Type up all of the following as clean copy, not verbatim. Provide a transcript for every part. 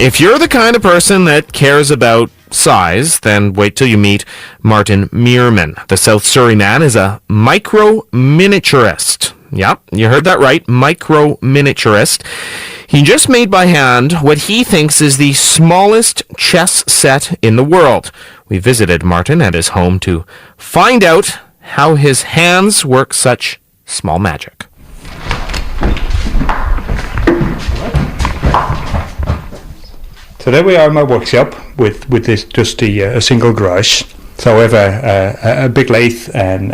If you're the kind of person that cares about size, then wait till you meet Martin Meerman. The South Surrey man is a microminiaturist. Yep, you heard that right, microminiaturist. He just made by hand what he thinks is the smallest chess set in the world. We visited Martin at his home to find out how his hands work such small magic. So there we are in my workshop with this just a single garage. So I have a big lathe and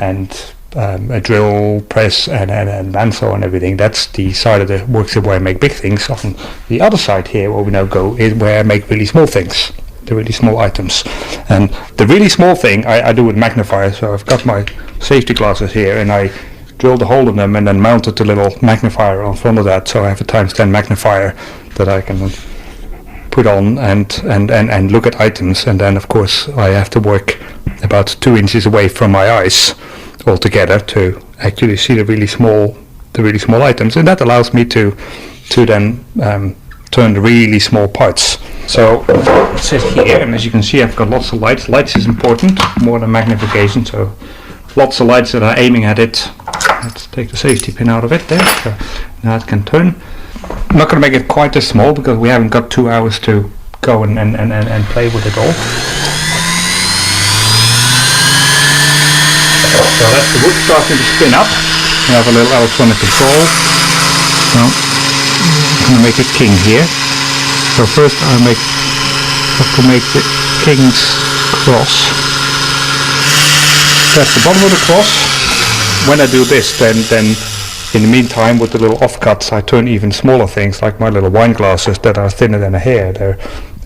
a drill press and bandsaw and everything. That's the side of the workshop where I make big things. On the other side here, where we now go, is where I make really small things, the really small items. And the really small thing I do with magnifier. So I've got my safety glasses here, and I drilled a hole in them and then mounted the little magnifier on front of that. So I have a ×10 magnifier that I can put on and look at items. And then of course I have to work about 2 inches away from my eyes altogether to actually see the really small items, and that allows me to then turn the really small parts. So I sit here, and as you can see, I've got lots of lights. Lights is important more than magnification, so lots of lights that are aiming at it. Let's take the safety pin out of it there, so now it can turn. I'm not going to make it quite as small because we haven't got 2 hours to go and play with it all. So that's the wood starting to spin up. We have a little electronic control. So I'm going to make a king here. So first I have to make the king's cross. That's the bottom of the cross. When I do this, then in the meantime, with the little offcuts, I turn even smaller things, like my little wine glasses that are thinner than a hair.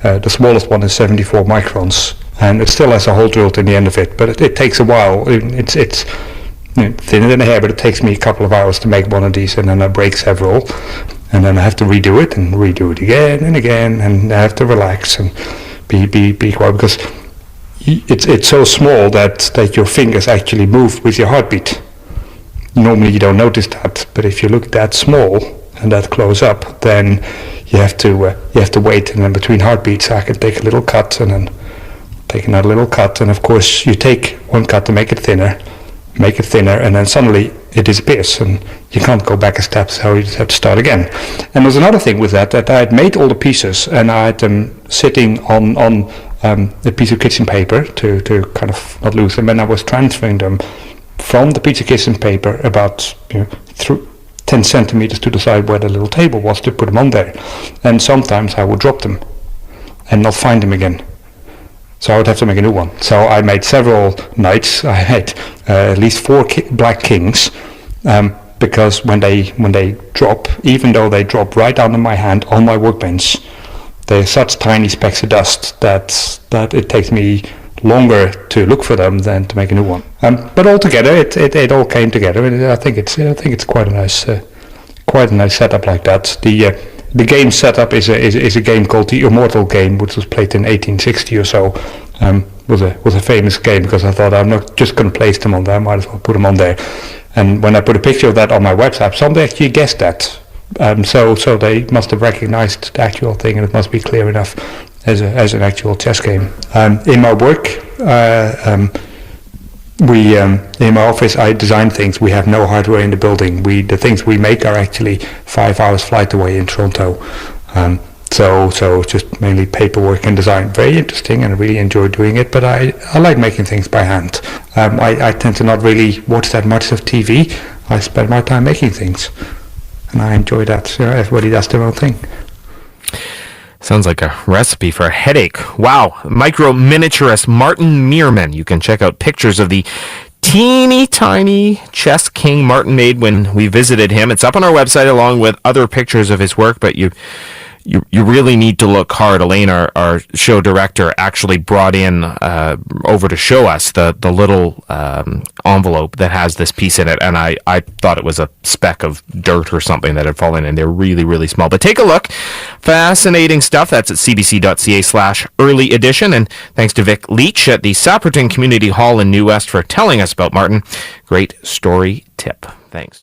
The smallest one is 74 microns, and it still has a hole drilled in the end of it, but it takes a while. It's thinner than a hair, but it takes me a couple of hours to make one of these, and then I break several, and then I have to redo it and redo it again and again, and I have to relax and be quiet, because it's so small that your fingers actually move with your heartbeat. Normally you don't notice that, but if you look that small and that close up, then you have to wait, and then between heartbeats I can take a little cut and then take another little cut, and of course you take one cut to make it thinner, and then suddenly it disappears and you can't go back a step, so you just have to start again. And there's another thing with that I had made all the pieces, and I had them sitting on a piece of kitchen paper to kind of not lose them, and I was transferring them from the piece of kitchen paper about through 10 centimeters to the side where the little table was, to put them on there. And sometimes I would drop them and not find them again, so I would have to make a new one. So I made several knights. I had at least 4 black kings, because when they drop, even though they drop right under my hand on my workbench, they're such tiny specks of dust that it takes me longer to look for them than to make a new one. But altogether, it all came together, and I think it's quite a nice setup like that. The game setup is a game called the Immortal game, which was played in 1860 or so. Was a famous game, because I thought I'm not just going to place them on there, I might as well put them on there. And when I put a picture of that on my website, somebody actually guessed that. So they must have recognized the actual thing, and it must be clear enough as an actual chess game. In my work, in my office, I design things. We have no hardware in the building. The things we make are actually 5 hours flight away in Toronto. So just mainly paperwork and design. Very interesting, and I really enjoy doing it, but I like making things by hand. I tend to not really watch that much of TV. I spend my time making things, and I enjoy that. Everybody does their own thing. Sounds like a recipe for a headache. Wow. Microminiaturist Martin Meerman. You can check out pictures of the teeny tiny chess king Martin made when we visited him. It's up on our website along with other pictures of his work, but you really need to look hard. Elaine, our show director, actually brought in over to show us the little envelope that has this piece in it, and I thought it was a speck of dirt or something that had fallen in. They're really, really small. But take a look. Fascinating stuff. That's at cbc.ca/early edition. And thanks to Vic Leach at the Sapperton Community Hall in New West for telling us about Martin. Great story tip. Thanks.